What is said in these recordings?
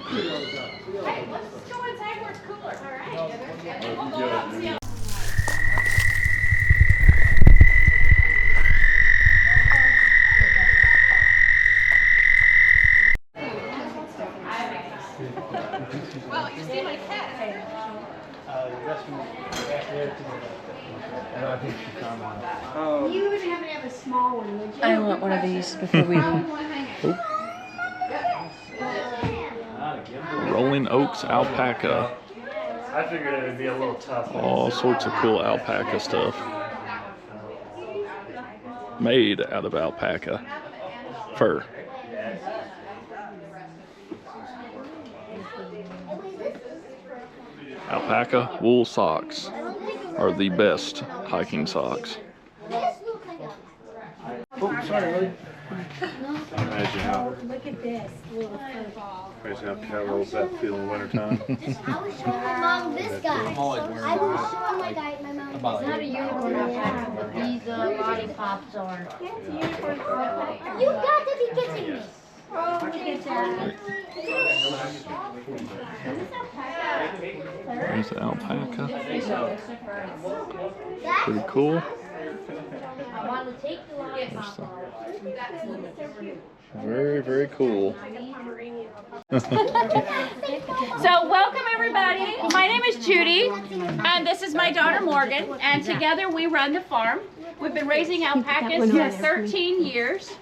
Hey, let's go inside where it's cooler. All right. And we'll go up and see how. Well, you see my cat. You would have a small one, would you? I want one of these before we. Rolling Oaks alpaca. I figured it would be a little tough. All sorts of cool alpaca stuff. Made out of alpaca fur. Alpaca wool socks are the best hiking socks. Oh, sorry, Lily. Imagine how Look at this little fur ball. crazy how cat rolls that feel in the wintertime. I was showing my mom this guy. I was showing my guy, my mom. It's not a unicorn alpaca, but these lollipops are. You got to be kidding me. Oh, look at that. There's the alpaca. Pretty cool. I want to take the lollipop off. Very, very cool. So welcome everybody. My name is Judy, and this is my daughter Morgan, and together we run the farm. We've been raising alpacas for 13 years,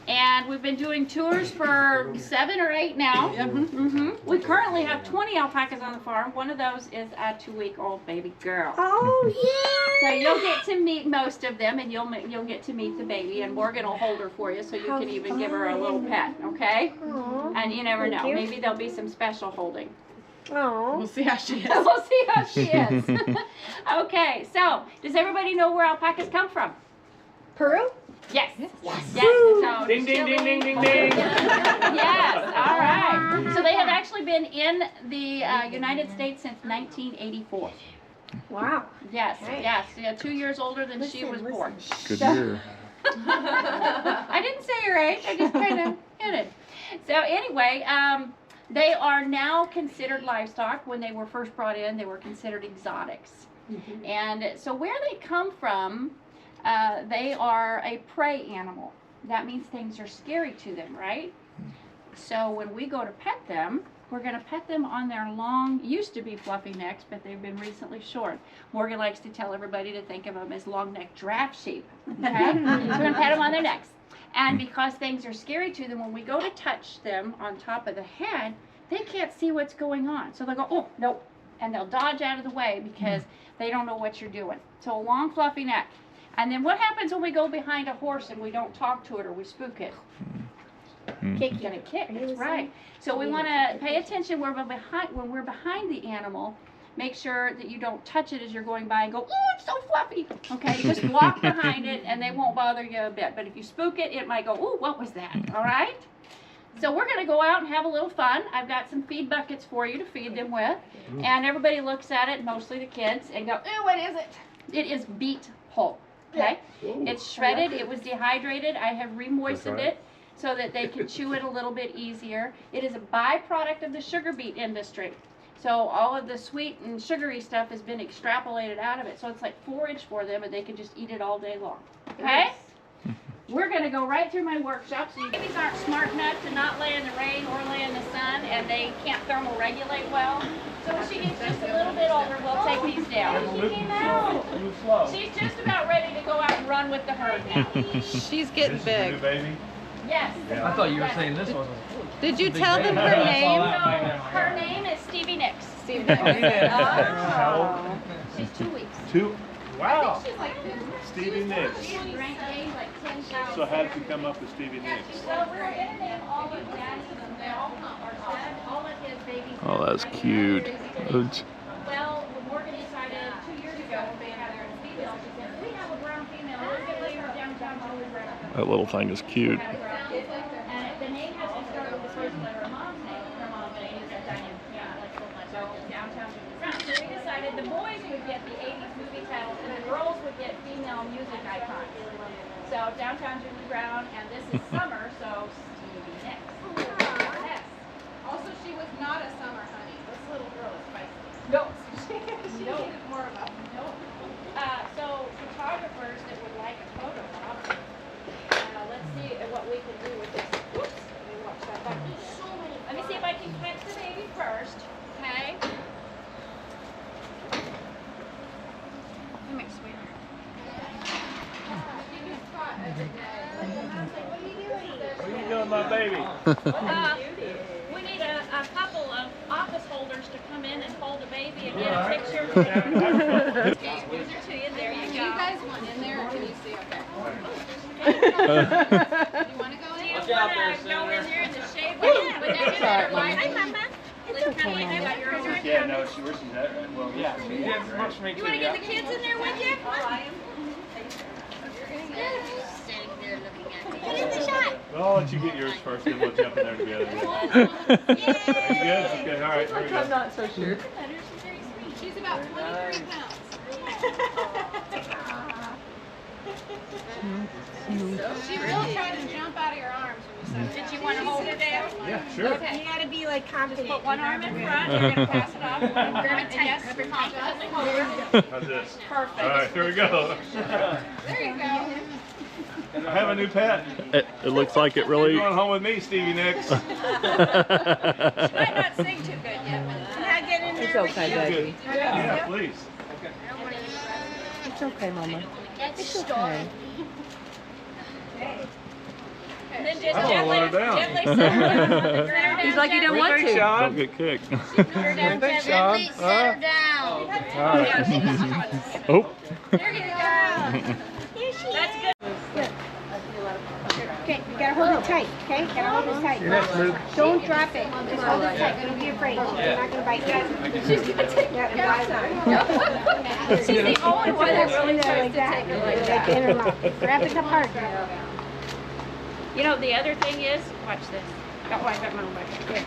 and we've been doing tours for 7 or 8 now. We currently have 20 alpacas on the farm. One of those is a 2-week-old baby girl. Oh, So you'll get to meet most of them, and you'll get to meet the baby, and Morgan will hold her for you, so you can even give her a little pet, okay? And you never know, maybe there'll be some special holding. oh. We'll see how she is. We'll see how she is. Okay, so does everybody know where alpacas come from? Peru? Yes. Yes. So Ding, ding, ding, ding, ding, ding. Yes. All right. So they have actually been in the United States since 1984. Wow. Yes. Yes. Yeah, 2 years older than she was born. Good year. I didn't say your age. I just kind of hinted. So anyway, they are now considered livestock. When they were first brought in, they were considered exotics. And so where they come from, they are a prey animal. That means things are scary to them, right? So when we go to pet them, we're going to pet them on their long, used to be fluffy necks, but they've been recently short. Morgan likes to tell everybody to think of them as long-necked giraffe sheep. Okay? So we're going to pet them on their necks. And because things are scary to them, when we go to touch them on top of the head, they can't see what's going on. So they'll go, oh, nope. And they'll dodge out of the way because they don't know what you're doing. So a long, fluffy neck. And then what happens when we go behind a horse and we don't talk to it or we spook it? It's gonna kick. That's right. So we want to pay attention when we're behind the animal. Make sure that you don't touch it as you're going by and go, oh, it's so fluffy. Okay, just walk behind it and they won't bother you a bit. But if you spook it, it might go, oh, what was that? All right. So we're going to go out and have a little fun. I've got some feed buckets for you to feed them with. And everybody looks at it, mostly the kids, and go, ooh, what is it? It is beet pulp. Okay? It's shredded. It was dehydrated. I have remoistened it so that they can chew it a little bit easier. It is a byproduct of the sugar beet industry. So all of the sweet and sugary stuff has been extrapolated out of it. So it's like forage for them, and they can just eat it all day long. Okay? We're going to go right through my workshop. So babies aren't smart enough to not lay in the rain or lay in the sun, and they can't thermoregulate well. So when she gets just a little bit older, we'll take these down. She came out. She's just about ready to go out and run with the herd now. She's getting big. New baby? Yes. I thought you were saying this was. Did you tell them her name? So her name is Stevie Nicks. Stevie Nicks. How old? She's 2 weeks. 2? Wow. She's like Stevie Nicks. She drank like 10 pounds. So how did you come up with Stevie Nicks? Well, we're going to name all of Dad's, they all are all of his babies. Oh, that's cute. Well, Morgan decided 2 years ago when they had their females, she said, we have a brown female. We're going to leave her downtown Julie Brown. That little thing is cute. And the name has to start with the first letter of mom's name. Her mom's name is Diane. So downtown Julie Brown. So we decided the boys would get the 80s movie titles and the girls would get female music icons. So downtown Julie Brown, and this is summer, so Stevie Nicks. Yes. Also, she was not a summer honey. This little girl is spicy. No. She needed more of a. So photographers that would like a photo op, let's see what we can do with this. Whoops. Let me watch that back. Let me see if I can catch the baby first. Okay. Come here, sweetheart. What are you doing, my baby? We need a couple of office holders to come in and hold a baby and get a picture. Okay, here's your two. There you Do go. you guys want in there or can you see up there? Do you want to go in? you want to go in there in the shade? Would that be better light? Hi, Mama. It's okay. I got yours right Yeah, now. no, she works in that. Well, yeah. Yeah, works for me You too. want to get the kids in there with you? Get in the shot. Well, I'll let you get yours first, then we'll jump in there together. You good? Okay, all right, here we go. I'm not so sure. She's about 23 pounds. She really tried to jump out of your arms when you said Did you want to hold her there? Yeah, sure. Okay. You gotta be like confident. Put one arm in front. You're going to pass it off. Grab it tight. Yes, confidently hold her. How's this? Perfect. All right, here we go. there you go. I have a new pet. It looks like it really. You're going home with me, Stevie, next. She might not sing too good yet, but Can I get in there It's with okay, you? baby. Yeah, please. It's okay, Mama. It's Okay. and then just I don't gently, want her down. gently set her down. Set her down. He's like he gently. don't want to. Don't get kicked. Set her down Thanks, gently. Shawn. Set her down. All right. Oh. There you go. That's good. Okay, you gotta hold it tight, okay? You gotta hold it tight. Your next move. Don't drop it. Just hold it tight. Don't be afraid. She's not gonna bite you. She's gonna take your She's the only one that really tries like to that. take it like Like that. interlock. Wrap it up hard. You know, the other thing is, watch this. Oh, I got my own back here.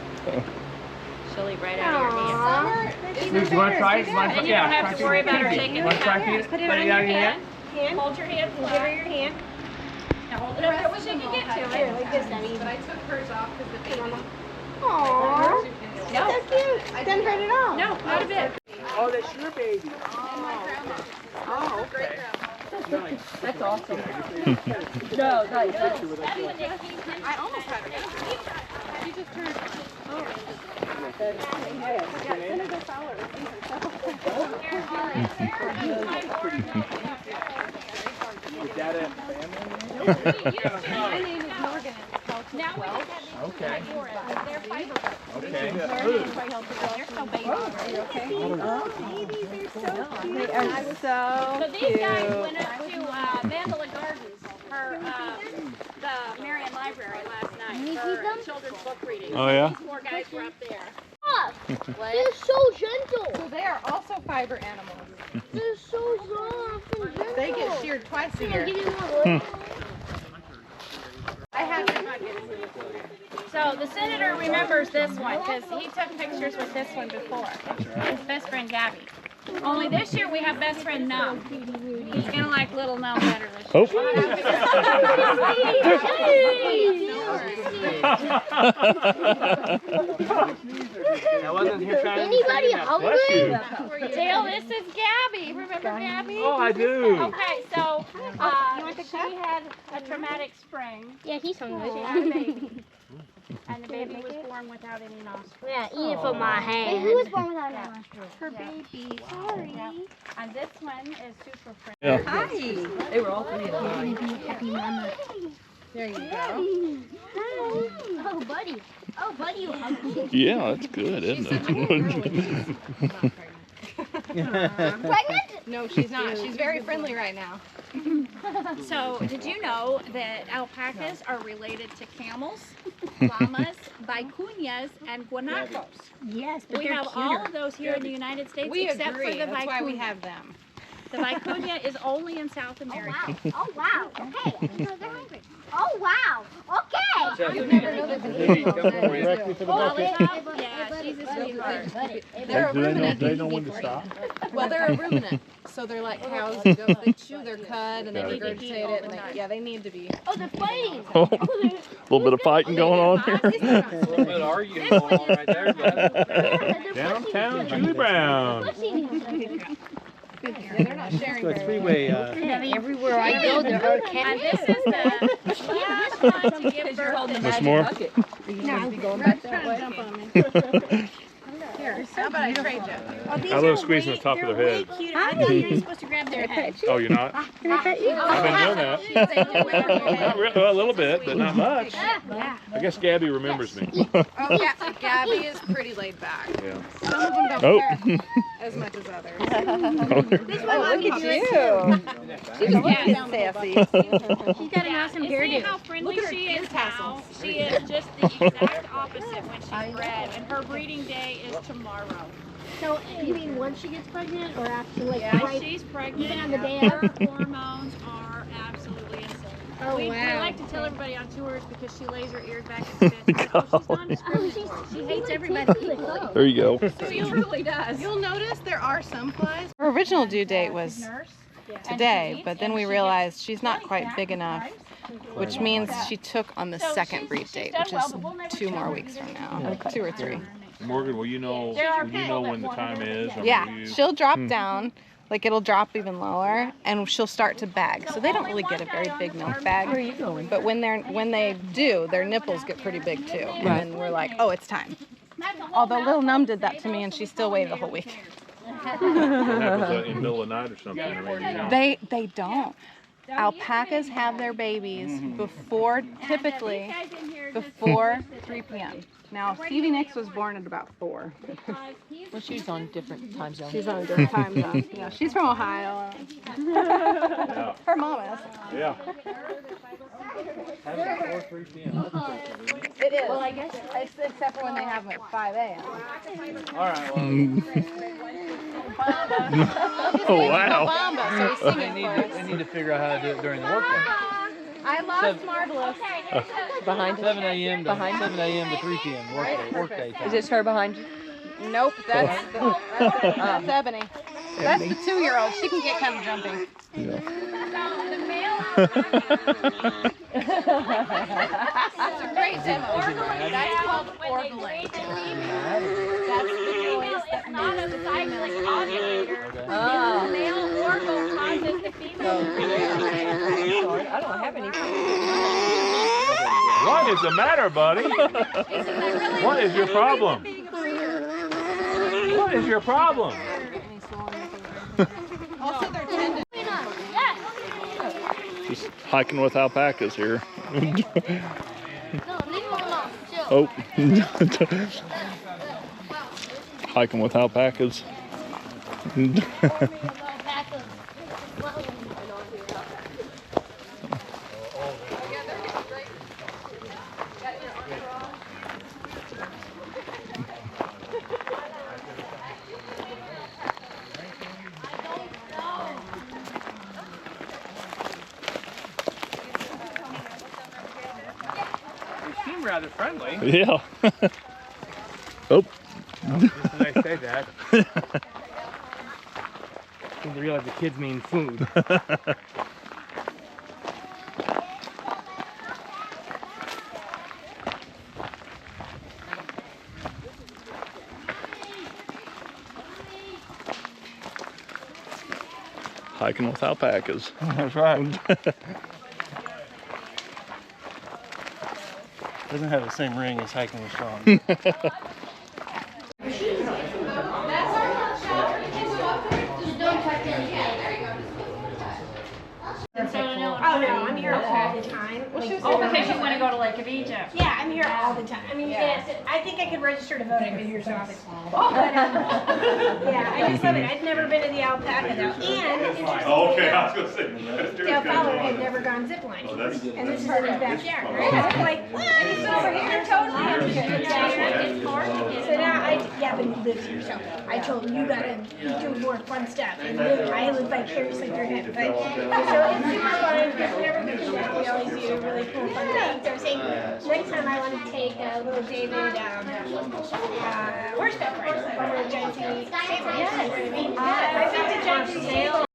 She'll eat right out of your hand. Aww. That's even You want to try it? better. And you don't have to worry about her taking it Want to try out. it? Put it Put on it your out of your hand. Hand. Hold your hand Give her flat. your hand. Now hold it up there where she can get to Here, it. like this, Denny. But I took hers off because the baby. Aww. No. So cute. Doesn't hurt at all. No, not a bit. Oh, that's your baby. Oh, okay. That's awesome. No, nice. I almost had her. She just turned. Is that a family? My name is Morgan. Now we have Okay. they're fiber. Okay. They're so baby. They are so So these guys went up to Vandala Gardens, the Marion Library last night for children's book reading. Oh, yeah? These four guys were up there. They're so gentle. So they are also fiber animals. They're so soft and gentle. They get sheared twice a Give year. me more. I have to. So the senator remembers this one because he took pictures with this one before. His best friend Gabby. Only this year we have best friend Num. He's gonna like little Num better this year. Oh. I wasn't here trying to Anybody hungry? Dale, this is Gabby. Remember Gabby? Oh, I do. Okay, so she had a traumatic spring. Yeah, he's She hungry. had a baby. And the baby was born without any nostrils. Yeah, eat it from my hand. Who was born without a nostril? Her baby. Sorry. And this one is super friendly. Yeah. Hi. They were all three of them. Happy mama. There you go. Oh, buddy. Oh, buddy, you hungry. Yeah, that's good, isn't it? Pregnant? No, she's not. She's very friendly right now. So, did you know that alpacas are related to camels, llamas, vicuñas, and guanacos? Yes, but We they're have all of those here in the United States We except agree. for the That's why we vicuña. have them. The vicuña is only in South Oh, America. wow. Oh, wow. Okay. I didn't know they're hungry. Oh, wow. Okay. Directly for the bucket. Lollipop, yes. He's a sweetheart. They're a ruminant. They know when to stop. Well, they're a ruminant. So they're like cows that go, they chew their cud and they regurgitate it. And they need to be. Oh, they're fighting. A little bit of fighting going on here. A little bit of arguing going on right there, but Downtown Julie Brown. Yeah, they're not sharing very freeway. Everywhere I go, there are And this is the last time to give birth to Miss Moore? Here, how about I trade you? I love squeezing the top of their head. Cute. I know you're supposed to grab their head. Oh, you're not? I've been doing that. Not really, well, a little bit, but not much. I guess Gabby remembers me. Oh, yeah. Gabby is pretty laid back. Yeah. Some of them don't Oh. care as much as others. This one look at you. She's sassy. She's got an awesome See hairdo. how friendly Look at her she ear is now? tassels. She is just the exact opposite when she's bred, and her breeding day is tomorrow. So you mean once she gets pregnant, or after, like, Yeah, right? she's pregnant. Even on the day Her of? hormones are absolutely insane. Oh, we wow. like to tell everybody on tours because she lays her ears back and spits. Oh, she's non-discriminate. She hates everybody equally. There you go. She truly does. You'll notice there are some flies. Her original due date was today, but then we realized she's not quite big enough, which means she took on the second breed date, which is 2 more weeks from now, 2 or 3. Morgan, will you know when the time is? Or Yeah, will you... she'll drop down, like it'll drop even lower, and she'll start to bag. So they don't really get a very big milk bag. Where are you going? But when they do, their nipples get pretty big too. And then we're like, oh, it's time. Although Little Num did that to me, and she still waited the whole week. What happens in the middle of the night or something? I mean, you know. They don't. Alpacas have their babies typically before 3 p.m. Now, Stevie Nicks was born at about 4. Well, she's on different time zones. She's on a different time zone. Yeah, she's from Ohio. Yeah. Her mom is. Yeah. It is. Well, I guess except for when they have them at 5 a.m. all right, well, Oh, wow. Bamba, so he's singing for us. they need to figure out how to do it during the workday. I lost Marvelous. Behind 7 a.m. to Behind 7 a.m. to 3 p.m. workday time. Is this her behind you? Nope, that's Ebony. That's the 2-year-old. She can get kind of jumpy. That's a great demo. That's called Oberman. That's the female. It's not a cyclic ovulator. Oh. The male orgo causes the female. Sorry, I don't have any. What is the matter, buddy? What is your problem? What is your problem? Also, they're tended. Just hiking with alpacas here. No, leave him alone. Chill. Oh. Hiking with alpacas. They seem rather friendly. Yeah. Oh. They say that. Seem to realize the kids mean food. Hiking with alpacas. That's right. Doesn't have the same ring as hiking with Shawn. Oh, no, I'm here all the time. Oh, because you want to go to Lake of Egypt. Yeah, I'm here all the time. I mean, yes, I think I could register to vote. I've been here so often. Yeah, I just love it. I've never been to the Alpaca though. And Okay, I was going to say. Dale Fowler had never gone ziplining. And this is in his backyard, right? I'm like, what? He's over here, totally understood. It's hard to get. So now but he lives here, so I told him, you gotta do more fun stuff. And I live vicariously through him. But, so it's super fun. We've never been to that. We always do really cool fun things. take, next time I want to take little David horseback riding. One of Jennie's favorites. Yes. I've been to Jennie's